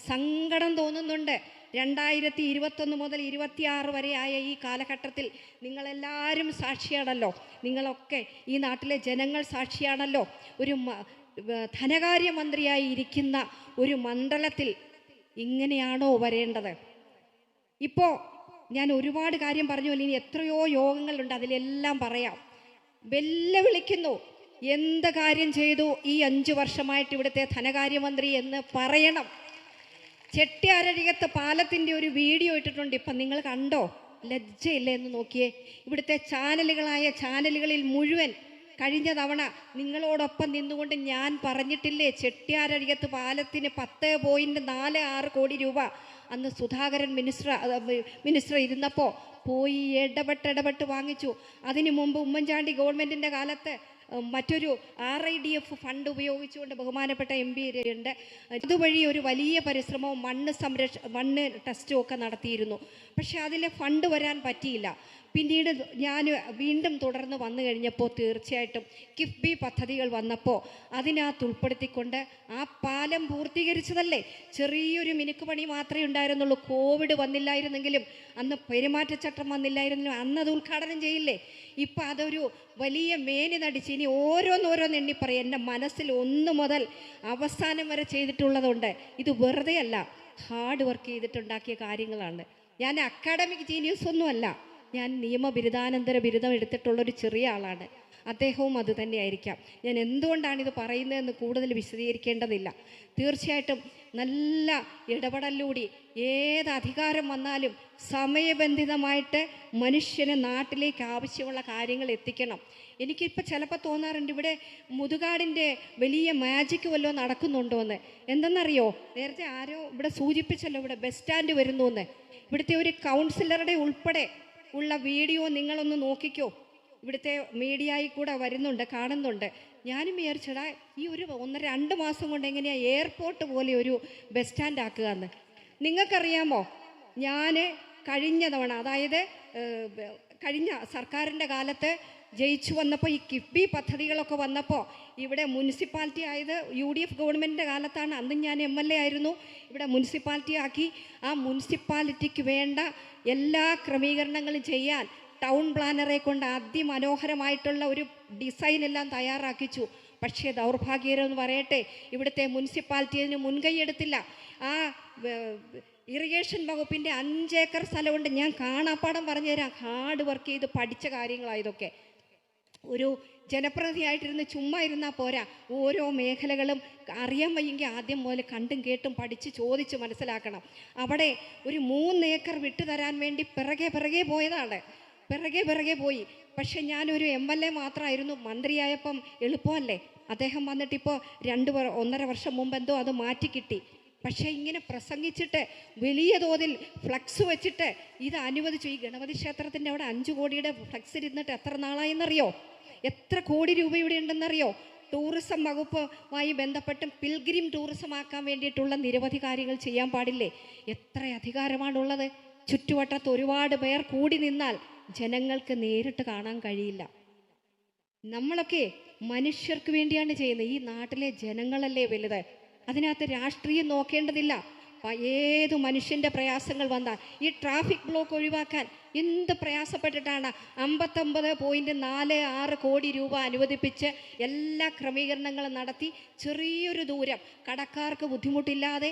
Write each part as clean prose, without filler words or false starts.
സങ്കടം തോന്നുന്നുണ്ട്. 2021 മുതൽ 26 വരെ ആയ ഈ കാലഘട്ടത്തിൽ നിങ്ങളെല്ലാവരും സാക്ഷിയാണല്ലോ, നിങ്ങളൊക്കെ ഈ നാട്ടിലെ ജനങ്ങൾ സാക്ഷിയാണല്ലോ. ഒരു ധനകാര്യമന്ത്രിയായി ഇരിക്കുന്ന ഒരു മണ്ഡലത്തിൽ ഇങ്ങനെയാണോ വരേണ്ടത്? ഇപ്പോൾ ഞാൻ ഒരുപാട് കാര്യം പറഞ്ഞു, ഇനി എത്രയോ യോഗങ്ങളുണ്ട്, അതിലെല്ലാം പറയാം. വെല്ലുവിളിക്കുന്നു, എന്ത് കാര്യം ചെയ്തു ഈ 5 വർഷമായിട്ട് ഇവിടുത്തെ ധനകാര്യമന്ത്രി എന്ന് പറയണം. ചെട്ടിയാരഴികത്ത് പാലത്തിൻ്റെ ഒരു വീഡിയോ ഇട്ടിട്ടുണ്ട്, ഇപ്പം നിങ്ങൾ കണ്ടോ? ലജ്ജയില്ല എന്ന് നോക്കിയേ. ഇവിടുത്തെ ചാനലുകളിൽ മുഴുവൻ കഴിഞ്ഞ തവണ നിങ്ങളോടൊപ്പം നിന്നുകൊണ്ട് ഞാൻ പറഞ്ഞിട്ടില്ലേ, ചെട്ടിയാരഴികത്ത് പാലത്തിന് 10.46 കോടി രൂപ അന്ന് സുധാകരൻ മിനിസ്റ്റർ ഇരുന്നപ്പോൾ പോയി ഇടപെട്ട് വാങ്ങിച്ചു. അതിനു മുമ്പ് ഉമ്മൻചാണ്ടി ഗവൺമെൻറ്റിൻ്റെ കാലത്ത് മറ്റൊരു RIDF ഫണ്ട് ഉപയോഗിച്ചുകൊണ്ട് ബഹുമാനപ്പെട്ട MP ഉണ്ട്, അതുവഴി ഒരു വലിയ പരിശ്രമവും മണ്ണ് ടെസ്റ്റും ഒക്കെ നടത്തിയിരുന്നു. പക്ഷെ അതിലെ ഫണ്ട് വരാൻ പറ്റിയില്ല. പിന്നീട് ഞാൻ വീണ്ടും തുടർന്ന് വന്നു കഴിഞ്ഞപ്പോൾ തീർച്ചയായിട്ടും കിഫ്ബി പദ്ധതികൾ വന്നപ്പോൾ അതിനകത്ത് ഉൾപ്പെടുത്തിക്കൊണ്ട് ആ പാലം പൂർത്തീകരിച്ചതല്ലേ. ചെറിയൊരു മിനുക്കുപണി മാത്രമേ ഉണ്ടായിരുന്നുള്ളൂ. കോവിഡ് വന്നില്ലായിരുന്നെങ്കിലും, അന്ന് പെരുമാറ്റച്ചട്ടം വന്നില്ലായിരുന്നെങ്കിലും അന്നത് ഉദ്ഘാടനം ചെയ്യില്ലേ. ഇപ്പം അതൊരു വലിയ മേനി നടിച്ച് ഇനി ഓരോന്നോരോന്ന് എണ്ണി പറയും. എൻ്റെ മനസ്സിൽ 1 മുതൽ അവസാനം വരെ ചെയ്തിട്ടുള്ളതുണ്ട്. ഇത് വെറുതെ അല്ല, ഹാർഡ് വർക്ക് ചെയ്തിട്ടുണ്ടാക്കിയ കാര്യങ്ങളാണ്. ഞാൻ അക്കാഡമിക് ജീനിയസ് ഒന്നുമല്ല, ഞാൻ നിയമബിരുദാനന്തര ബിരുദം എടുത്തിട്ടുള്ളൊരു ചെറിയ ആളാണ്. അദ്ദേഹവും അത് തന്നെയായിരിക്കാം. ഞാൻ എന്തുകൊണ്ടാണിത് പറയുന്നതെന്ന് കൂടുതൽ വിശദീകരിക്കേണ്ടതില്ല. തീർച്ചയായിട്ടും നല്ല ഇടപെടലിലൂടെ ഏത് അധികാരം വന്നാലും സമയബന്ധിതമായിട്ട് മനുഷ്യന് നാട്ടിലേക്ക് ആവശ്യമുള്ള കാര്യങ്ങൾ എത്തിക്കണം. എനിക്കിപ്പോൾ ചിലപ്പോൾ തോന്നാറുണ്ട്, ഇവിടെ മുതുകാടിൻ്റെ വലിയ മാജിക്ക് വല്ലതും നടക്കുന്നുണ്ടോ എന്ന്. എന്തെന്നറിയോ, നേരത്തെ ആരോ ഇവിടെ സൂചിപ്പിച്ചല്ലോ, ഇവിടെ ബസ് സ്റ്റാൻഡ് വരുന്നു എന്ന്. ഇവിടുത്തെ ഒരു കൗൺസിലറുടെ ഉൾപ്പെടെ ഉള്ള വീഡിയോ നിങ്ങളൊന്ന് നോക്കിക്കോ. ഇവിടുത്തെ മീഡിയയിൽ കൂടെ വരുന്നുണ്ട്, കാണുന്നുണ്ട്. ഞാനും വിചാരിച്ചടാ, ഈ ഒരു 1-2 മാസം കൊണ്ട് എങ്ങനെയാണ് എയർപോർട്ട് പോലെ ഒരു ബസ് സ്റ്റാൻഡ് ആക്കുക എന്ന്. നിങ്ങൾക്കറിയാമോ, ഞാൻ കഴിഞ്ഞ തവണ, അതായത് കഴിഞ്ഞ സർക്കാരിൻ്റെ കാലത്ത് ജയിച്ചു വന്നപ്പോൾ ഈ കിഫ്ബി പദ്ധതികളൊക്കെ വന്നപ്പോൾ ഇവിടെ മുനിസിപ്പാലിറ്റി ആയത് UDF ഗവൺമെൻറ്റിൻ്റെ കാലത്താണ്. അന്നും ഞാൻ MLA ആയിരുന്നു. ഇവിടെ മുനിസിപ്പാലിറ്റി ആക്കി. ആ മുനിസിപ്പാലിറ്റിക്ക് വേണ്ട എല്ലാ ക്രമീകരണങ്ങളും ചെയ്യാൻ ടൗൺ പ്ലാനറെ കൊണ്ട് അതിമനോഹരമായിട്ടുള്ള ഒരു ഡിസൈൻ എല്ലാം തയ്യാറാക്കിച്ചു. പക്ഷേ ദൗർഭാഗ്യകരമെന്ന് പറയട്ടെ, ഇവിടുത്തെ മുനിസിപ്പാലിറ്റി അതിന് മുൻകൈ എടുത്തില്ല. ആ ഇറിഗേഷൻ വകുപ്പിൻ്റെ 5 ഏക്കർ സ്ഥലമുണ്ട്. ഞാൻ കാണാപ്പാടം പറഞ്ഞു തരാം, ഹാർഡ് വർക്ക് ചെയ്ത് പഠിച്ച കാര്യങ്ങളായതൊക്കെ. ഒരു ജനപ്രതിനിധിയായിട്ടിരുന്ന് ചുമ്മാ ഇരുന്നാൽ പോരാ, ഓരോ മേഖലകളും അറിയാൻ വയ്യെങ്കിൽ ആദ്യം മുതൽ കണ്ടും കേട്ടും പഠിച്ച് ചോദിച്ച് മനസ്സിലാക്കണം. അവിടെ ഒരു 3 ഏക്കർ വിട്ടുതരാൻ വേണ്ടി പിറകെ പോയതാണ്, പിറകെ പോയി. പക്ഷെ ഞാനൊരു MLA മാത്രമായിരുന്നു. മന്ത്രിയായപ്പം എളുപ്പമല്ലേ. അദ്ദേഹം വന്നിട്ടിപ്പോൾ 1.5 വർഷം മുമ്പ് എന്തോ അത് മാറ്റിക്കിട്ടി. പക്ഷേ ഇങ്ങനെ പ്രസംഗിച്ചിട്ട് വലിയ തോതിൽ ഫ്ലക്സ് വെച്ചിട്ട് ഇത് അനുവദിച്ചു. ഈ ഗണപതി ക്ഷേത്രത്തിൻ്റെ അവിടെ 5 കോടിയുടെ ഫ്ലക്സ് ഇരുന്നിട്ട് എത്ര നാളായെന്നറിയോ? എത്ര കോടി രൂപ ഇവിടെ ഉണ്ടെന്നറിയോ? ടൂറിസം വകുപ്പുമായി ബന്ധപ്പെട്ടും പിൽഗ്രിം ടൂറിസം ആക്കാൻ വേണ്ടിയിട്ടുള്ള നിരവധി കാര്യങ്ങൾ ചെയ്യാൻ പാടില്ലേ? എത്ര അധികാരമാണുള്ളത്? ചുറ്റുവട്ടത്ത് ഒരുപാട് പേർ കൂടി നിന്നാൽ ജനങ്ങൾക്ക് നേരിട്ട് കാണാൻ കഴിയില്ല. നമ്മളൊക്കെ മനുഷ്യർക്ക് വേണ്ടിയാണ് ചെയ്യുന്നത്. ഈ നാട്ടിലെ ജനങ്ങളല്ലേ വലുത്. അതിനകത്ത് രാഷ്ട്രീയം നോക്കേണ്ടതില്ല. ഏതു മനുഷ്യൻ്റെ പ്രയാസങ്ങൾ വന്നാൽ ഈ ട്രാഫിക് ബ്ലോക്ക് ഒഴിവാക്കാൻ എന്ത് പ്രയാസപ്പെട്ടിട്ടാണ് 59.46 കോടി രൂപ അനുവദിപ്പിച്ച് എല്ലാ ക്രമീകരണങ്ങളും നടത്തി ചെറിയൊരു ദൂരം കടക്കാർക്ക് ബുദ്ധിമുട്ടില്ലാതെ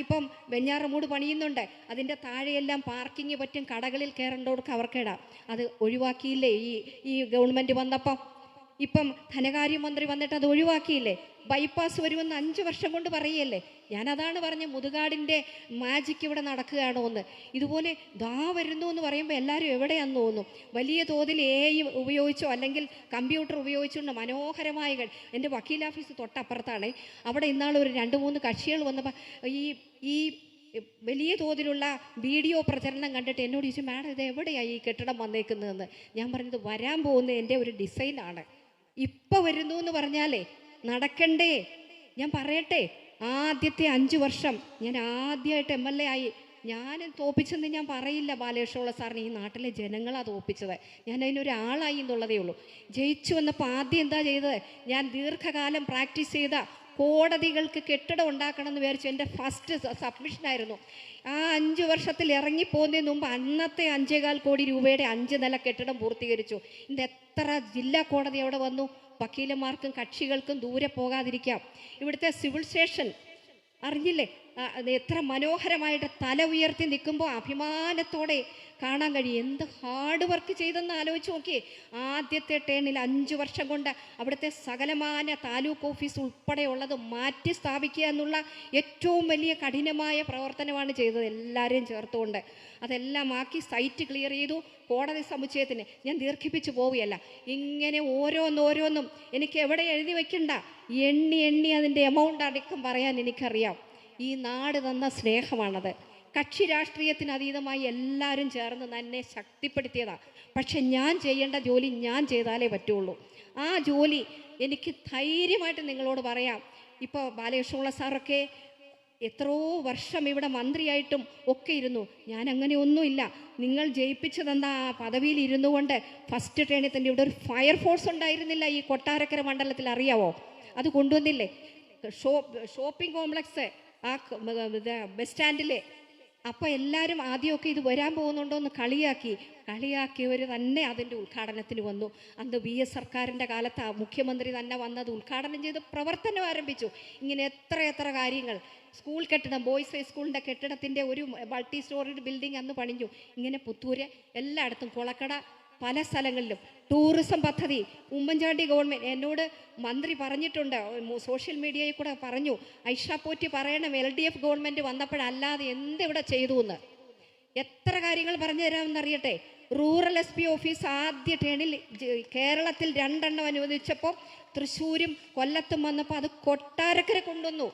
ഇപ്പം വെഞ്ഞാറമൂട് പണിയുന്നുണ്ട്. അതിൻ്റെ താഴെയെല്ലാം പാർക്കിങ് പറ്റും, കടകളിൽ കയറേണ്ടവർക്ക് അവർക്കിടാം. അത് ഒഴിവാക്കിയില്ലേ ഈ ഗവൺമെൻറ് വന്നപ്പം? ഇപ്പം ധനകാര്യമന്ത്രി വന്നിട്ട് അത് ഒഴിവാക്കിയില്ലേ? ബൈപ്പാസ് വരുമെന്ന് 5 വർഷം കൊണ്ട് പറയല്ലേ. ഞാനതാണ് പറഞ്ഞ, മുതുകാടിൻ്റെ മാജിക്ക് ഇവിടെ നടക്കുകയാണോ എന്ന്. ഇതുപോലെ ദാ വരുന്നു എന്ന് പറയുമ്പോൾ എല്ലാവരും എവിടെയാണെന്ന് തോന്നും. വലിയ തോതിൽ AI ഉപയോഗിച്ചോ അല്ലെങ്കിൽ കമ്പ്യൂട്ടർ ഉപയോഗിച്ചുകൊണ്ട് മനോഹരമായ എൻ്റെ വക്കീലാഫീസ് തൊട്ടപ്പുറത്താണ്. അവിടെ ഇന്നാൾ ഒരു 2-3 കക്ഷികൾ വന്നപ്പോൾ ഈ വലിയ തോതിലുള്ള വീഡിയോ പ്രചരണം കണ്ടിട്ട് എന്നോട് ചോദിച്ചു, മാഡം ഇത് എവിടെയാണ് ഈ കെട്ടിടം വന്നേക്കുന്നതെന്ന്. ഞാൻ പറഞ്ഞത് വരാൻ പോകുന്ന എൻ്റെ ഒരു ഡിസൈനാണ്. ഇപ്പം വരുന്നു എന്ന് പറഞ്ഞാലേ നടക്കണ്ടേ? ഞാൻ പറയട്ടെ, ആദ്യത്തെ 5 വർഷം ഞാൻ ആദ്യമായിട്ട് MLA ആയി. ഞാൻ തോപ്പിച്ചെന്ന് ഞാൻ പറയില്ല ബാലകൃഷ്ണപിള്ള സാറിന്. ഈ നാട്ടിലെ ജനങ്ങളാണ് തോപ്പിച്ചത്. ഞാൻ അതിനൊരാളായി എന്നുള്ളതേ ഉള്ളൂ. ജയിച്ചു വന്നപ്പോൾ ആദ്യം എന്താ ചെയ്തത്? ഞാൻ ദീർഘകാലം പ്രാക്ടീസ് ചെയ്ത കോടതികൾക്ക് കെട്ടിടം ഉണ്ടാക്കണം എന്ന് വിചാരിച്ചു. എൻ്റെ ഫസ്റ്റ് സബ്മിഷനായിരുന്നു. ആ 5 വർഷത്തിൽ ഇറങ്ങിപ്പോകുന്നതിന് മുമ്പ് അന്നത്തെ 5.25 കോടി രൂപയുടെ 5 നില കെട്ടിടം പൂർത്തീകരിച്ചു. ഇന്ന് എത്ര ജില്ലാ കോടതി അവിടെ വന്നു. വക്കീലന്മാർക്കും കക്ഷികൾക്കും ദൂരെ പോകാതിരിക്കാം. ഇവിടുത്തെ സിവിൽ സ്റ്റേഷൻ അറിഞ്ഞില്ലേ, എത്ര മനോഹരമായിട്ട് തല ഉയർത്തി നിൽക്കുമ്പോൾ അഭിമാനത്തോടെ കാണാൻ കഴിയും. എന്ത് ഹാർഡ് വർക്ക് ചെയ്തെന്ന് ആലോചിച്ച് നോക്കിയേ. ആദ്യത്തെ ടേണിൽ 5 വർഷം കൊണ്ട് അവിടുത്തെ സകലമാന താലൂക്ക് ഓഫീസ് ഉൾപ്പെടെയുള്ളത് മാറ്റി സ്ഥാപിക്കുക എന്നുള്ള ഏറ്റവും വലിയ കഠിനമായ പ്രവർത്തനമാണ് ചെയ്തത്, എല്ലാവരെയും ചേർത്തുകൊണ്ട്. അതെല്ലാം ആക്കി സൈറ്റ് ക്ലിയർ ചെയ്തു. കോടതി സമുച്ചയത്തിന് ഞാൻ ദീർഘിപ്പിച്ചു പോവുകയല്ല. ഇങ്ങനെ ഓരോന്നോരോന്നും എനിക്ക് എവിടെ എഴുതി വയ്ക്കണ്ട, എണ്ണി എണ്ണി അതിൻ്റെ എമൗണ്ട് അടക്കം പറയാൻ എനിക്കറിയാം. ഈ നാട് തന്ന സ്നേഹമാണത്. കക്ഷി രാഷ്ട്രീയത്തിന് അതീതമായി എല്ലാവരും ചേർന്ന് തന്നെ ശക്തിപ്പെടുത്തിയതാണ്. പക്ഷെ ഞാൻ ചെയ്യേണ്ട ജോലി ഞാൻ ചെയ്താലേ പറ്റുള്ളൂ. ആ ജോലി എനിക്ക് ധൈര്യമായിട്ട് നിങ്ങളോട് പറയാം. ഇപ്പോൾ ബാലകൃഷ്ണപിള്ള സാറൊക്കെ എത്രയോ വർഷം ഇവിടെ മന്ത്രിയായിട്ടും ഒക്കെ ഇരുന്നു. ഞാൻ അങ്ങനെ ഒന്നുമില്ല. നിങ്ങൾ ജയിപ്പിച്ചു തന്ന ആ പദവിയിൽ ഇരുന്നു കൊണ്ട് ഫസ്റ്റ് ടേണിൽ തന്നെ ഇവിടെ ഒരു ഫയർഫോഴ്സ് ഉണ്ടായിരുന്നില്ല ഈ കൊട്ടാരക്കര മണ്ഡലത്തിൽ, അറിയാവോ? അത് കൊണ്ടുവന്നില്ലേ? ഷോപ്പിംഗ് കോംപ്ലക്സ് ആ ബസ് സ്റ്റാൻഡിലെ. അപ്പോൾ എല്ലാവരും ആദ്യമൊക്കെ ഇത് വരാൻ പോകുന്നുണ്ടോ എന്ന് കളിയാക്കിയവർ തന്നെ അതിൻ്റെ ഉദ്ഘാടനത്തിന് വന്നു. അന്ന് VS സർക്കാരിൻ്റെ കാലത്ത് മുഖ്യമന്ത്രി തന്നെ വന്നത് ഉദ്ഘാടനം ചെയ്ത് പ്രവർത്തനം ആരംഭിച്ചു. ഇങ്ങനെ എത്ര കാര്യങ്ങൾ. സ്കൂൾ കെട്ടിടം, ബോയ്സ് ഹൈസ്കൂളിൻ്റെ കെട്ടിടത്തിൻ്റെ ഒരു മൾട്ടി സ്റ്റോറിഡ് ബിൽഡിംഗ് അന്ന് പണിഞ്ഞു. ഇങ്ങനെ പുത്തൂര് എല്ലായിടത്തും, കൊളക്കട, പല സ്ഥലങ്ങളിലും ടൂറിസം പദ്ധതി ഉമ്മൻചാണ്ടി ഗവൺമെൻറ് എന്നോട് മന്ത്രി പറഞ്ഞിട്ടുണ്ട്, സോഷ്യൽ മീഡിയയിൽ കൂടെ പറഞ്ഞു, ഐഷ പോറ്റി പറയണം LDF ഗവൺമെൻറ് വന്നപ്പോഴല്ലാതെ എന്തിവിടെ ചെയ്തു എന്ന്. എത്ര കാര്യങ്ങൾ പറഞ്ഞു തരാമെന്നറിയട്ടെ. റൂറൽ SP ഓഫീസ് ആദ്യ ടേണിൽ കേരളത്തിൽ 2 അനുവദിച്ചപ്പോൾ തൃശ്ശൂരും കൊല്ലത്തും വന്നപ്പോൾ അത് കൊട്ടാരക്കര കൊണ്ടുവന്നു.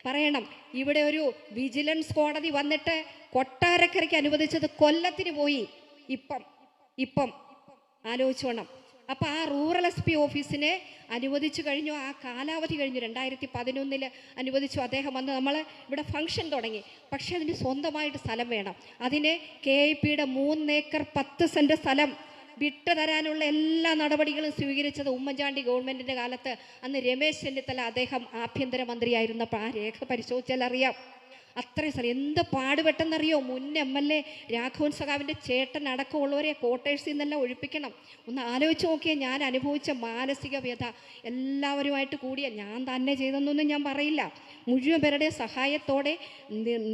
പറയണം, ഇവിടെ ഒരു വിജിലൻസ് കോടതി വന്നിട്ട് കൊട്ടാരക്കരയ്ക്ക് അനുവദിച്ചത് കൊല്ലത്തിന് പോയി. ഇപ്പം ആലോചിച്ചോണം. അപ്പോൾ ആ റൂറൽ SP ഓഫീസിനെ അനുവദിച്ചു കഴിഞ്ഞു. ആ കാലാവധി കഴിഞ്ഞു. 2011 അനുവദിച്ചു. അദ്ദേഹം വന്ന് നമ്മൾ ഇവിടെ ഫംഗ്ഷൻ തുടങ്ങി. പക്ഷേ അതിന് സ്വന്തമായിട്ട് സ്ഥലം വേണം. അതിന് KIPയുടെ 3 ഏക്കർ 10 സെൻറ്റ് സ്ഥലം വിട്ടുതരാനുള്ള എല്ലാ നടപടികളും സ്വീകരിച്ചത് ഉമ്മൻചാണ്ടി ഗവൺമെൻറ്റിൻ്റെ കാലത്ത്. അന്ന് രമേശ് ചെന്നിത്തല അദ്ദേഹം ആഭ്യന്തരമന്ത്രിയായിരുന്നപ്പോൾ ആ രേഖ പരിശോധിച്ചാൽ അറിയാം. അത്രയും സ്ഥലം എന്ത് പാടുപെട്ടെന്നറിയോ. മുൻ MLA രാഘവൻ സഖാവിൻ്റെ ചേട്ടൻ അടക്കമുള്ളവരെ ക്വാർട്ടേഴ്സിൽ നിന്നെല്ലാം ഒഴിപ്പിക്കണം. ഒന്ന് ആലോചിച്ച് നോക്കിയാൽ ഞാൻ അനുഭവിച്ച മാനസിക വ്യഥ. എല്ലാവരുമായിട്ട് കൂടിയ ഞാൻ തന്നെ ചെയ്തെന്നൊന്നും ഞാൻ പറയില്ല. മുഴുവൻ പേരുടെ സഹായത്തോടെ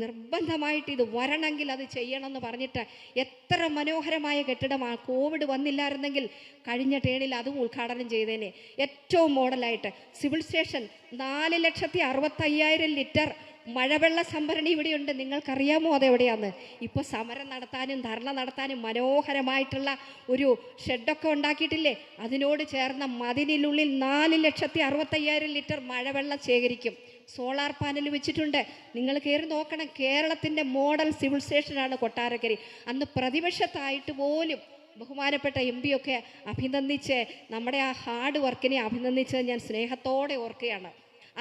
നിർബന്ധമായിട്ട് ഇത് വരണമെങ്കിൽ അത് ചെയ്യണമെന്ന് പറഞ്ഞിട്ട് എത്ര മനോഹരമായ കെട്ടിടമാണ്. കോവിഡ് വന്നില്ലായിരുന്നെങ്കിൽ കഴിഞ്ഞ ടേണിൽ അതും ഉദ്ഘാടനം ചെയ്തേനെ. ഏറ്റവും മോഡലായിട്ട് സിവിൽ സ്റ്റേഷൻ 4,65,000 ലിറ്റർ മഴവെള്ള സംഭരണി ഇവിടെയുണ്ട്. നിങ്ങൾക്കറിയാമോ അതെവിടെയാന്ന്? ഇപ്പോൾ സമരം നടത്താനും ധർണ നടത്താനും മനോഹരമായിട്ടുള്ള ഒരു ഷെഡൊക്കെ ഉണ്ടാക്കിയിട്ടില്ലേ? അതിനോട് ചേർന്ന മതിലിനുള്ളിൽ 4,65,000 ലിറ്റർ മഴവെള്ളം ശേഖരിക്കും. സോളാർ പാനൽ വെച്ചിട്ടുണ്ട്. നിങ്ങൾ കയറി നോക്കണം. കേരളത്തിൻ്റെ മോഡൽ സിവിൽ സ്റ്റേഷനാണ് കൊട്ടാരക്കര. അന്ന് പ്രതിപക്ഷത്തായിട്ട് പോലും ബഹുമാനപ്പെട്ട MP ഒക്കെ അഭിനന്ദിച്ച് നമ്മുടെ ആ ഹാർഡ് വർക്കിനെ അഭിനന്ദിച്ചത് ഞാൻ സ്നേഹത്തോടെ ഓർക്കുകയാണ്.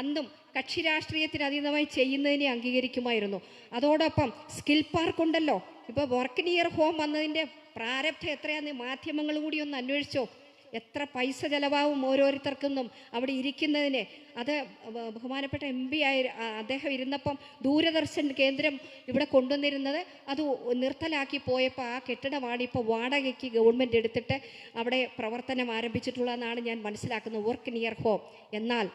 അന്നും കക്ഷി രാഷ്ട്രീയത്തിന് അതീതമായി ചെയ്യുന്നതിനെ അംഗീകരിക്കുമായിരുന്നു. അതോടൊപ്പം സ്കിൽ പാർക്ക് ഉണ്ടല്ലോ. ഇപ്പോൾ വർക്ക് നിയർ ഹോം വന്നതിൻ്റെ പ്രാരബ്ധം എത്രയാണെന്ന് മാധ്യമങ്ങൾ കൂടി ഒന്ന് അന്വേഷിച്ചോ. എത്ര പൈസ ചിലവാകും ഓരോരുത്തർക്കൊന്നും അവിടെ ഇരിക്കുന്നതിന്. അത് ബഹുമാനപ്പെട്ട MP അദ്ദേഹം ഇരുന്നപ്പം ദൂരദർശൻ കേന്ദ്രം ഇവിടെ കൊണ്ടുവന്നിരുന്നത് അത് നിർത്തലാക്കി പോയപ്പോൾ ആ കെട്ടിടമാണ് ഇപ്പോൾ വാടകയ്ക്ക് ഗവൺമെൻറ് എടുത്തിട്ട് അവിടെ പ്രവർത്തനം ആരംഭിച്ചിട്ടുള്ളതെന്നാണ് ഞാൻ മനസ്സിലാക്കുന്നത്, വർക്ക് നിയർ ഹോം. എന്നാൽ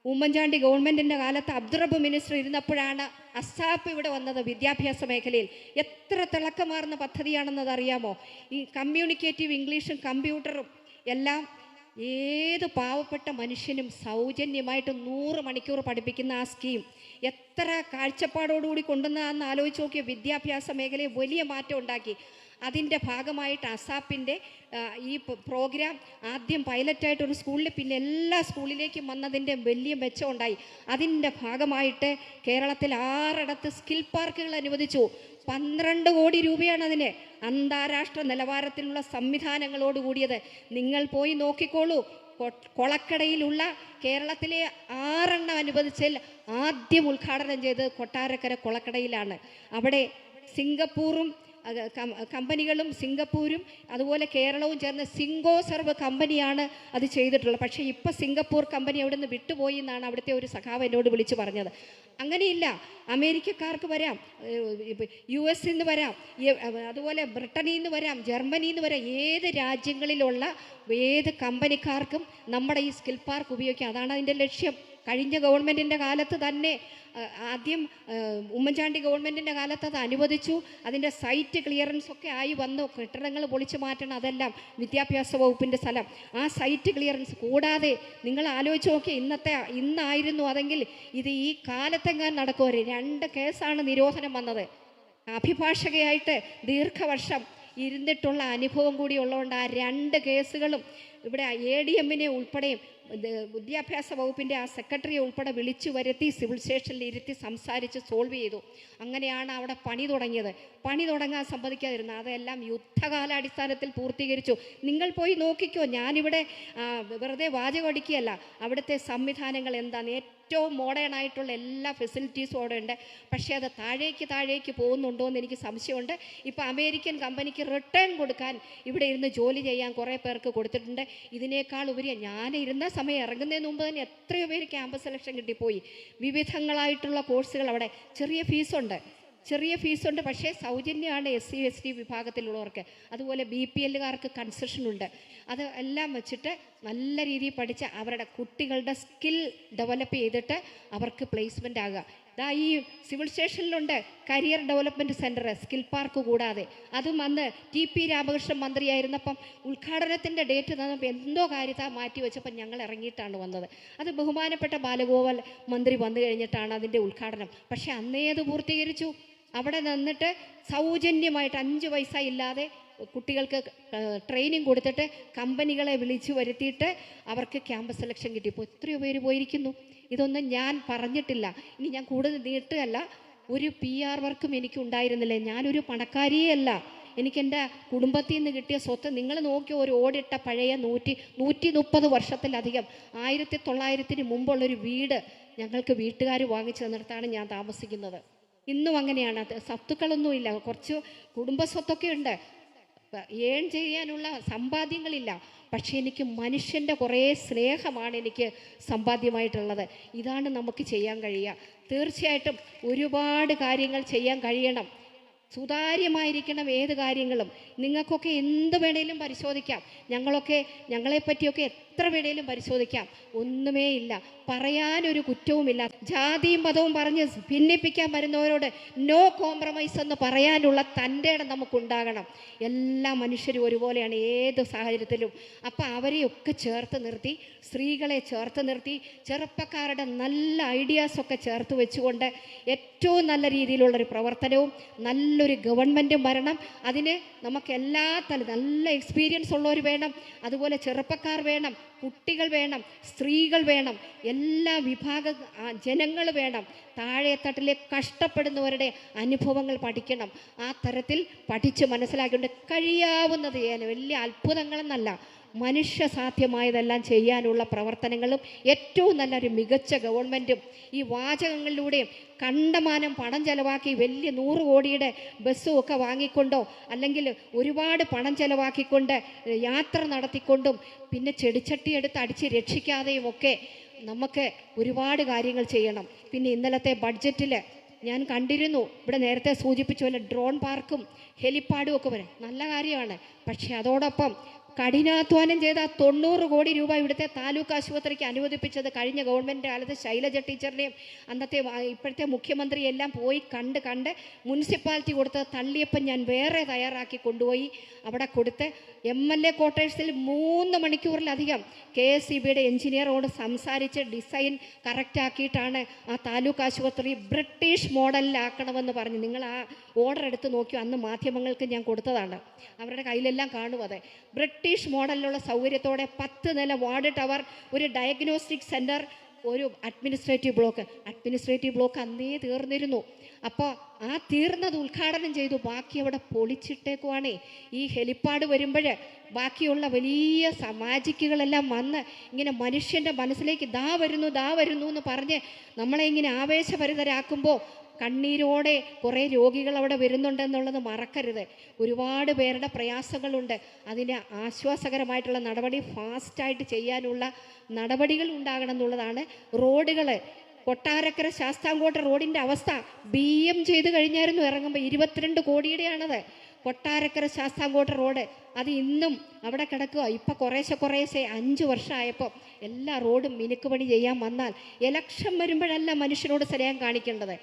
ഉമ്മൻചാണ്ടി ഗവൺമെൻറ്റിൻ്റെ കാലത്ത് അബ്ദുറബ്ബ് മിനിസ്റ്റർ ഇരുന്നപ്പോഴാണ് അസാപ്പ് ഇവിടെ വന്നത്. വിദ്യാഭ്യാസ മേഖലയിൽ എത്ര തിളക്കമാർന്ന പദ്ധതിയാണെന്നത് അറിയാമോ? ഈ കമ്മ്യൂണിക്കേറ്റീവ് ഇംഗ്ലീഷും കമ്പ്യൂട്ടറും എല്ലാം ഏത് പാവപ്പെട്ട മനുഷ്യനും സൗജന്യമായിട്ട് 100 മണിക്കൂർ പഠിപ്പിക്കുന്ന ആ സ്കീം എത്ര കാഴ്ചപ്പാടോടുകൂടി കൊണ്ടുവന്നതെന്ന് ആലോചിച്ച് നോക്കിയ. വിദ്യാഭ്യാസ മേഖലയിൽ വലിയ മാറ്റം ഉണ്ടാക്കി. അതിൻ്റെ ഭാഗമായിട്ട് അസാപ്പിൻ്റെ ഈ പ്രോഗ്രാം ആദ്യം പൈലറ്റായിട്ട് ഒരു സ്കൂളിൽ, പിന്നെ എല്ലാ സ്കൂളിലേക്കും വന്നതിൻ്റെ വലിയ മെച്ചമുണ്ടായി. അതിൻ്റെ ഭാഗമായിട്ട് കേരളത്തിൽ 6 സ്കിൽ പാർക്കുകൾ അനുവദിച്ചു. 12 കോടി രൂപയാണ് അതിന്. അന്താരാഷ്ട്ര നിലവാരത്തിലുള്ള സംവിധാനങ്ങളോട് കൂടിയത്. നിങ്ങൾ പോയി നോക്കിക്കോളൂ. കൊളക്കടയിലുള്ള കേരളത്തിലെ 6 അനുവദിച്ചതിൽ ആദ്യം ഉദ്ഘാടനം ചെയ്തത് കൊട്ടാരക്കര കൊളക്കടയിലാണ്. അവിടെ സിംഗപ്പൂറും കമ്പനികളും സിംഗപ്പൂരും അതുപോലെ കേരളവും ചേർന്ന് സിംഗോ സർവ് കമ്പനിയാണ് അത് ചെയ്തിട്ടുള്ളത്. പക്ഷേ ഇപ്പോൾ സിംഗപ്പൂർ കമ്പനി അവിടെ നിന്ന് വിട്ടുപോയി എന്നാണ് അവിടുത്തെ ഒരു സഖാവ് എന്നോട് വിളിച്ച് പറഞ്ഞത്. അങ്ങനെയില്ല, അമേരിക്കക്കാർക്ക് വരാം, US നിന്ന് വരാം, അതുപോലെ ബ്രിട്ടനിൽ നിന്ന് വരാം, ജർമ്മനിയിൽ നിന്ന് വരാം, ഏത് രാജ്യങ്ങളിലുള്ള ഏത് കമ്പനിക്കാർക്കും നമ്മുടെ ഈ സ്കിൽ പാർക്ക് ഉപയോഗിക്കാം. അതാണ് അതിൻ്റെ ലക്ഷ്യം. കഴിഞ്ഞ ഗവൺമെൻറ്റിൻ്റെ കാലത്ത് തന്നെ ആദ്യം ഉമ്മൻചാണ്ടി ഗവൺമെൻറ്റിൻ്റെ കാലത്ത് അത് അനുവദിച്ചു. അതിൻ്റെ സൈറ്റ് ക്ലിയറൻസ് ഒക്കെ ആയി വന്നു. കെട്ടിടങ്ങൾ പൊളിച്ചു മാറ്റണം, അതെല്ലാം വിദ്യാഭ്യാസ വകുപ്പിൻ്റെ സ്ഥലം. ആ സൈറ്റ് ക്ലിയറൻസ് കൂടാതെ നിങ്ങൾ ആലോചിച്ച് നോക്കി, ഇന്നായിരുന്നു അതെങ്കിൽ ഇത് ഈ കാലത്തെങ്ങാൻ നടക്കുമോ? 2 കേസാണ് നിരോധനം വന്നത്. അഭിഭാഷകയായിട്ട് ദീർഘവർഷം ഇരുന്നിട്ടുള്ള അനുഭവം കൂടി ഉള്ളതുകൊണ്ട് ആ 2 കേസുകളും ഇവിടെ ADM-നെ ഉൾപ്പെടെയും വിദ്യാഭ്യാസ വകുപ്പിൻ്റെ ആ സെക്രട്ടറിയെ ഉൾപ്പെടെ വിളിച്ചു വരുത്തി സിവിൽ സ്റ്റേഷനിൽ ഇരുത്തി സംസാരിച്ച് സോൾവ് ചെയ്തു. അങ്ങനെയാണ് അവിടെ പണി തുടങ്ങിയത്. പണി തുടങ്ങാൻ സമ്മതിക്കാതിരുന്നത് അതെല്ലാം യുദ്ധകാലാടിസ്ഥാനത്തിൽ പൂർത്തീകരിച്ചു. നിങ്ങൾ പോയി നോക്കിക്കോ, ഞാനിവിടെ വെറുതെ വാചകം അടിക്കുകയല്ല. അവിടുത്തെ സംവിധാനങ്ങൾ എന്താണ്, ഏറ്റവും മോഡേൺ ആയിട്ടുള്ള എല്ലാ ഫെസിലിറ്റീസും അവിടെ ഉണ്ട്. പക്ഷേ അത് താഴേക്ക് പോകുന്നുണ്ടോ എന്ന് എനിക്ക് സംശയമുണ്ട്. ഇപ്പോൾ അമേരിക്കൻ കമ്പനിക്ക് റിട്ടേൺ കൊടുക്കാൻ ഇവിടെ ഇരുന്ന് ജോലി ചെയ്യാൻ കുറേ പേർക്ക് കൊടുത്തിട്ടുണ്ട്. ഇതിനേക്കാൾ ഉപരി ഞാൻ ഇരുന്ന സമയം ഇറങ്ങുന്നതിന് മുമ്പ് തന്നെ എത്രയോ പേര് ക്യാമ്പസ് സെലക്ഷൻ കിട്ടിപ്പോയി. വിവിധങ്ങളായിട്ടുള്ള കോഴ്സുകൾ അവിടെ. ചെറിയ ഫീസുണ്ട്, പക്ഷേ സൗജന്യമാണ് SC ST വിഭാഗത്തിലുള്ളവർക്ക്. അതുപോലെ BPL-കാർക്ക് കൺസെഷനുണ്ട്. അത് എല്ലാം വെച്ചിട്ട് നല്ല രീതിയിൽ പഠിച്ച് അവരുടെ കുട്ടികളുടെ സ്കിൽ ഡെവലപ്പ് ചെയ്തിട്ട് അവർക്ക് പ്ലേസ്മെൻ്റ് ആകുക. ഈ സിവിൽ സ്റ്റേഷനിലുണ്ട് career development centre, skill park കൂടാതെ. അതും അന്ന് TP രാമകൃഷ്ണൻ മന്ത്രിയായിരുന്നപ്പം ഉദ്ഘാടനത്തിൻ്റെ ഡേറ്റ് തന്നപ്പോൾ എന്തോ കാര്യത്താ മാറ്റി വെച്ചപ്പോൾ ഞങ്ങൾ ഇറങ്ങിയിട്ടാണ് വന്നത്. അത് ബഹുമാനപ്പെട്ട ബാലഗോപാൽ മന്ത്രി വന്നു കഴിഞ്ഞിട്ടാണ് അതിൻ്റെ ഉദ്ഘാടനം. പക്ഷേ അന്നേ അത് പൂർത്തീകരിച്ചു. അവിടെ നിന്നിട്ട് സൗജന്യമായിട്ട് 5 പൈസ ഇല്ലാതെ കുട്ടികൾക്ക് ട്രെയിനിങ് കൊടുത്തിട്ട് കമ്പനികളെ വിളിച്ചു വരുത്തിയിട്ട് അവർക്ക് ക്യാമ്പസ് സെലക്ഷൻ കിട്ടിയപ്പോൾ എത്രയോ പേര് പോയിരിക്കുന്നു. ഇതൊന്നും ഞാൻ പറഞ്ഞിട്ടില്ല. ഇനി ഞാൻ കൂടുതൽ നീട്ടുകയല്ല. ഒരു PR വർക്കും എനിക്കുണ്ടായിരുന്നില്ല. ഞാനൊരു പണക്കാരിയേ അല്ല. എനിക്കെൻ്റെ കുടുംബത്തിൽ നിന്ന് കിട്ടിയ സ്വത്ത് നിങ്ങൾ നോക്കിയോ, ഒരു ഓടിട്ട പഴയ 130 വർഷത്തിലധികം 1900-ന് മുമ്പുള്ളൊരു വീട് ഞങ്ങൾക്ക് വീട്ടുകാർ വാങ്ങിച്ചു തന്നിടത്താണ് ഞാൻ താമസിക്കുന്നത്. ഇന്നും അങ്ങനെയാണ്. സ്വത്തുക്കളൊന്നുമില്ല, കുറച്ച് കുടുംബ സ്വത്തൊക്കെ ഉണ്ട്, ഏൺ ചെയ്യാനുള്ള സമ്പാദ്യങ്ങളില്ല. പക്ഷേ എനിക്ക് മനുഷ്യൻ്റെ കുറേ സ്നേഹമാണ് എനിക്ക് സമ്പാദ്യമായിട്ടുള്ളത്. ഇതാണ് നമുക്ക് ചെയ്യാൻ കഴിയുക. തീർച്ചയായിട്ടും ഒരുപാട് കാര്യങ്ങൾ ചെയ്യാൻ കഴിയണം. സുതാര്യമായിരിക്കണം ഏത് കാര്യങ്ങളും. നിങ്ങൾക്കൊക്കെ എന്ത് വേണേലും പരിശോധിക്കാം. ഞങ്ങളെപ്പറ്റിയൊക്കെ എത്ര വേണേലും പരിശോധിക്കാം. ഒന്നുമേ ഇല്ല, പറയാനൊരു കുറ്റവുമില്ല. ജാതിയും മതവും പറഞ്ഞ് ഭിന്നിപ്പിക്കാൻ വരുന്നവരോട് നോ കോംപ്രമൈസ് എന്ന് പറയാനുള്ള തൻ്റെ ഇടം നമുക്കുണ്ടാകണം. എല്ലാ മനുഷ്യരും ഒരുപോലെയാണ് ഏത് സാഹചര്യത്തിലും. അപ്പം അവരെയൊക്കെ ചേർത്ത് നിർത്തി, സ്ത്രീകളെ ചേർത്ത് നിർത്തി, ചെറുപ്പക്കാരുടെ നല്ല ഐഡിയാസൊക്കെ ചേർത്ത് വെച്ചുകൊണ്ട് ഏറ്റവും നല്ല രീതിയിലുള്ളൊരു പ്രവർത്തനവും നല്ലൊരു ഗവൺമെൻറ്റും വരണം. അതിന് നമുക്ക് നല്ല എക്സ്പീരിയൻസ് ഉള്ളവർ വേണം, അതുപോലെ ചെറുപ്പക്കാർ വേണം, കുട്ടികൾ വേണം, സ്ത്രീകൾ വേണം, എല്ലാ വിഭാഗ ജനങ്ങൾ വേണം. താഴെത്തട്ടിലെ കഷ്ടപ്പെടുന്നവരുടെ അനുഭവങ്ങൾ പഠിക്കണം. ആ തരത്തിൽ പഠിച്ച് മനസ്സിലാക്കിക്കൊണ്ട് കഴിയാവുന്നത് ചെയ്യാൻ, വലിയ അത്ഭുതങ്ങളെന്നല്ല, മനുഷ്യസാധ്യമായതെല്ലാം ചെയ്യാനുള്ള പ്രവർത്തനങ്ങളും ഏറ്റവും നല്ലൊരു മികച്ച ഗവൺമെൻറ്റും ഈ വാചകങ്ങളിലൂടെയും കണ്ടമാനം പണം ചെലവാക്കി വലിയ 100 കോടിയുടെ ബസ്സും ഒക്കെ വാങ്ങിക്കൊണ്ടോ അല്ലെങ്കിൽ ഒരുപാട് പണം ചെലവാക്കിക്കൊണ്ട് യാത്ര നടത്തിക്കൊണ്ടും പിന്നെ ചെടിച്ചട്ടി എടുത്ത് അടിച്ച് രക്ഷിക്കാതെയും ഒക്കെ നമുക്ക് ഒരുപാട് കാര്യങ്ങൾ ചെയ്യണം. പിന്നെ ഇന്നലത്തെ ബഡ്ജറ്റിൽ ഞാൻ കണ്ടിരുന്നു, ഇവിടെ നേരത്തെ സൂചിപ്പിച്ച പോലെ ഡ്രോൺ പാർക്കും ഹെലിപ്പാഡും ഒക്കെ വരാം, നല്ല കാര്യമാണ്. പക്ഷേ അതോടൊപ്പം കഠിനാധ്വാനം ചെയ്ത 90 കോടി രൂപ ഇവിടുത്തെ താലൂക്ക് ആശുപത്രിക്ക് അനുവദിപ്പിച്ചത് കഴിഞ്ഞ ഗവൺമെൻറ് കാലത്ത് ശൈലജ ടീച്ചറിനെയും ഇപ്പോഴത്തെ മുഖ്യമന്ത്രി എല്ലാം പോയി കണ്ട് മുനിസിപ്പാലിറ്റി കൊടുത്ത് തള്ളിയപ്പം ഞാൻ വേറെ തയ്യാറാക്കി കൊണ്ടുപോയി അവിടെ കൊടുത്ത് MLA ക്വാർട്ടേഴ്സിൽ 3 മണിക്കൂറിലധികം KSEBയുടെ എഞ്ചിനീയറോട് സംസാരിച്ച് ഡിസൈൻ കറക്റ്റാക്കിയിട്ടാണ് ആ താലൂക്ക് ആശുപത്രി ബ്രിട്ടീഷ് മോഡലിലാക്കണമെന്ന് പറഞ്ഞ്. നിങ്ങൾ ആ ഓർഡർ എടുത്ത് നോക്കിയോ, അന്ന് മാധ്യമങ്ങൾക്ക് ഞാൻ കൊടുത്തതാണ്, അവരുടെ കയ്യിലെല്ലാം കാണും. അതെ, ബ്രിട്ടീഷ് മോഡലിലുള്ള സൗകര്യത്തോടെ 10 നില വാർഡ് ടവർ, ഒരു ഡയഗ്നോസ്റ്റിക് സെൻറ്റർ, ഒരു അഡ്മിനിസ്ട്രേറ്റീവ് ബ്ലോക്ക് അന്നേ തീർന്നിരുന്നു. അപ്പോൾ ആ തീർന്നത് ഉദ്ഘാടനം ചെയ്തു, ബാക്കി അവിടെ പൊളിച്ചിട്ടേക്കുവാണേ. ഈ ഹെലിപ്പാഡ് വരുമ്പോൾ ബാക്കിയുള്ള വലിയ മാജിക്കുകളെല്ലാം വന്ന് ഇങ്ങനെ മനുഷ്യൻ്റെ മനസ്സിലേക്ക് ദാ വരുന്നു എന്ന് പറഞ്ഞ് നമ്മളെ ഇങ്ങനെ ആവേശഭരിതരാക്കുമ്പോൾ കണ്ണീരോടെ കുറേ രോഗികൾ അവിടെ വരുന്നുണ്ടെന്നുള്ളത് മറക്കരുത്. ഒരുപാട് പേരുടെ പ്രയാസങ്ങളുണ്ട്. അതിന് ആശ്വാസകരമായിട്ടുള്ള നടപടി ഫാസ്റ്റായിട്ട് ചെയ്യാനുള്ള നടപടികൾ ഉണ്ടാകണം എന്നുള്ളതാണ്. റോഡുകൾ, കൊട്ടാരക്കര ശാസ്താംകോട്ട റോഡിൻ്റെ അവസ്ഥ BM ചെയ്ത് കഴിഞ്ഞായിരുന്നു ഇറങ്ങുമ്പോൾ. 22 കോടിയുടെയാണത്. കൊട്ടാരക്കര ശാസ്താംകോട്ട റോഡ് അത് ഇന്നും അവിടെ കിടക്കുക. ഇപ്പം കുറേശ്ശെ 5 വർഷമായപ്പോൾ എല്ലാ റോഡും മിനുക്ക് പണി ചെയ്യാൻ വന്നാൽ ഇലക്ഷൻ വരുമ്പോഴല്ല മനുഷ്യനോട് സ്നേഹം കാണിക്കേണ്ടത്,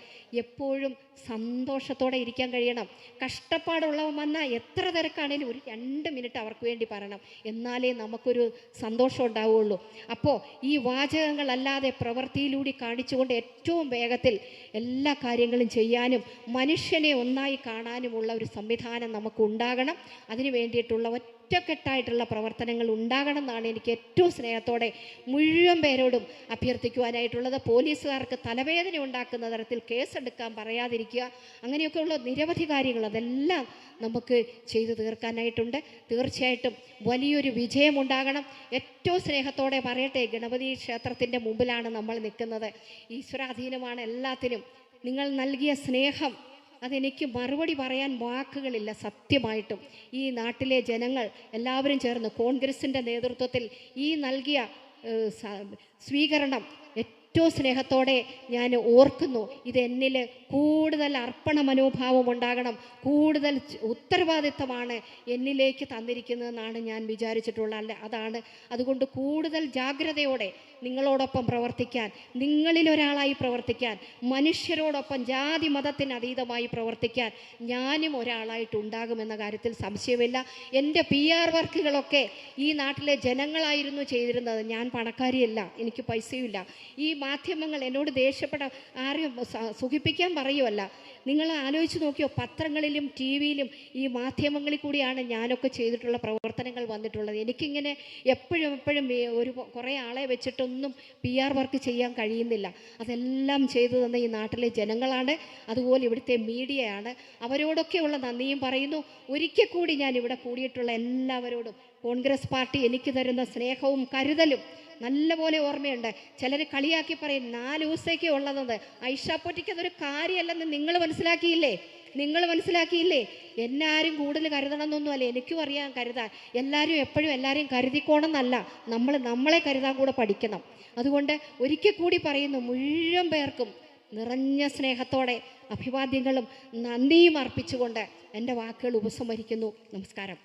എപ്പോഴും സന്തോഷത്തോടെ ഇരിക്കാൻ കഴിയണം. കഷ്ടപ്പാടുള്ളവൻ വന്നാൽ എത്ര തിരക്കാണേലും ഒരു 2 മിനിറ്റ് അവർക്ക് വേണ്ടി പറയണം, എന്നാലേ നമുക്കൊരു സന്തോഷം ഉണ്ടാവുകയുള്ളൂ. അപ്പോൾ ഈ വാചകങ്ങളല്ലാതെ പ്രവൃത്തിയിലൂടെ കാണിച്ചുകൊണ്ട് ഏറ്റവും വേഗത്തിൽ എല്ലാ കാര്യങ്ങളും ചെയ്യാനും മനുഷ്യനെ ഒന്നായി കാണാനുമുള്ള ഒരു സംവിധാനം നമുക്ക് ഉണ്ടാകണം. അതിനു വേണ്ടിയിട്ടുള്ള ഒറ്റക്കെട്ടായിട്ടുള്ള പ്രവർത്തനങ്ങൾ ഉണ്ടാകണം എന്നാണ് എനിക്ക് ഏറ്റവും സ്നേഹത്തോടെ മുഴുവൻ പേരോടും അഭ്യർത്ഥിക്കുവാനായിട്ടുള്ളത്. പോലീസുകാർക്ക് തലവേദന ഉണ്ടാക്കുന്ന തരത്തിൽ കേസെടുക്കാൻ പറയാതിരിക്കുക, അങ്ങനെയൊക്കെയുള്ള നിരവധി കാര്യങ്ങൾ അതെല്ലാം നമുക്ക് ചെയ്തു തീർക്കാനായിട്ടുണ്ട്. തീർച്ചയായിട്ടും വലിയൊരു വിജയമുണ്ടാകണം. ഏറ്റവും സ്നേഹത്തോടെ പറയട്ടെ, ഗണപതി ക്ഷേത്രത്തിൻ്റെ മുമ്പിലാണ് നമ്മൾ നിൽക്കുന്നത്. ഈശ്വരാധീനമാണ് എല്ലാത്തിനും. നിങ്ങൾ നൽകിയ സ്നേഹം അതെനിക്ക് മറുപടി പറയാൻ വാക്കുകളില്ല. സത്യമായിട്ടും ഈ നാട്ടിലെ ജനങ്ങൾ എല്ലാവരും ചേർന്ന് കോൺഗ്രസിൻ്റെ നേതൃത്വത്തിൽ ഈ നൽകിയ സ്വീകരണം ഏറ്റവും സ്നേഹത്തോടെ ഞാൻ ഓർക്കുന്നു. ഇത് എന്നിൽ കൂടുതൽ അർപ്പണ മനോഭാവം ഉണ്ടാകണം, കൂടുതൽ ഉത്തരവാദിത്തമാണ് എന്നിലേക്ക് തന്നിരിക്കുന്നതെന്നാണ് ഞാൻ വിചാരിച്ചിട്ടുള്ളത്. അതാണ് അതുകൊണ്ട് കൂടുതൽ ജാഗ്രതയോടെ നിങ്ങളോടൊപ്പം പ്രവർത്തിക്കാൻ, നിങ്ങളിലൊരാളായി പ്രവർത്തിക്കാൻ, മനുഷ്യരോടൊപ്പം ജാതി മതത്തിന് അതീതമായി പ്രവർത്തിക്കാൻ ഞാനും ഒരാളായിട്ടുണ്ടാകുമെന്ന കാര്യത്തിൽ സംശയമില്ല. എൻ്റെ PR വർക്കുകളൊക്കെ ഈ നാട്ടിലെ ജനങ്ങളായിരുന്നു ചെയ്തിരുന്നത്. ഞാൻ പണക്കാരിയല്ല, എനിക്ക് പൈസയുമില്ല. ഈ മാധ്യമങ്ങൾ എന്നോട് ദേഷ്യപ്പെടാൻ ആരെയും സുഖിപ്പിക്കാൻ പറയുമല്ല. നിങ്ങൾ ആലോചിച്ച് നോക്കിയോ, പത്രങ്ങളിലും TV-യിലും ഈ മാധ്യമങ്ങളിൽ കൂടിയാണ് ഞാനൊക്കെ ചെയ്തിട്ടുള്ള പ്രവർത്തനങ്ങൾ വന്നിട്ടുള്ളത്. എനിക്കിങ്ങനെ എപ്പോഴും കുറേ ആളെ വെച്ചിട്ടൊന്നും PR വർക്ക് ചെയ്യാൻ കഴിയുന്നില്ല. അതെല്ലാം ചെയ്തു തന്ന ഈ നാട്ടിലെ ജനങ്ങളാണ്, അതുപോലെ ഇവിടുത്തെ മീഡിയയാണ്. അവരോടൊക്കെയുള്ള നന്ദിയും പറയുന്നു. ഒരിക്കൽ കൂടി ഞാൻ ഇവിടെ കൂടിയിട്ടുള്ള എല്ലാവരോടും കോൺഗ്രസ് പാർട്ടി എനിക്ക് തരുന്ന സ്നേഹവും കരുതലും നല്ലപോലെ ഓർമ്മയുണ്ട്. ചിലർ കളിയാക്കി പറയും 4 ദിവസത്തേക്ക് ഉള്ളതെന്ന്. ഐഷാപ്പൊറ്റിക്ക് അതൊരു കാര്യമല്ലെന്ന് നിങ്ങൾ മനസ്സിലാക്കിയില്ലേ? എന്നാരും കൂടുതൽ കരുതണം എന്നൊന്നുമല്ല, എനിക്കും അറിയാൻ കരുതാൻ. എല്ലാവരും എപ്പോഴും എല്ലാവരെയും കരുതിക്കോണമെന്നല്ല, നമ്മളെ കരുതാൻ കൂടെ പഠിക്കണം. അതുകൊണ്ട് ഒരിക്കൽ കൂടി പറയുന്നു, മുഴുവൻ പേർക്കും നിറഞ്ഞ സ്നേഹത്തോടെ അഭിവാദ്യങ്ങളും നന്ദിയും അർപ്പിച്ചുകൊണ്ട് എൻ്റെ വാക്കുകൾ ഉപസംഹരിക്കുന്നു. നമസ്കാരം.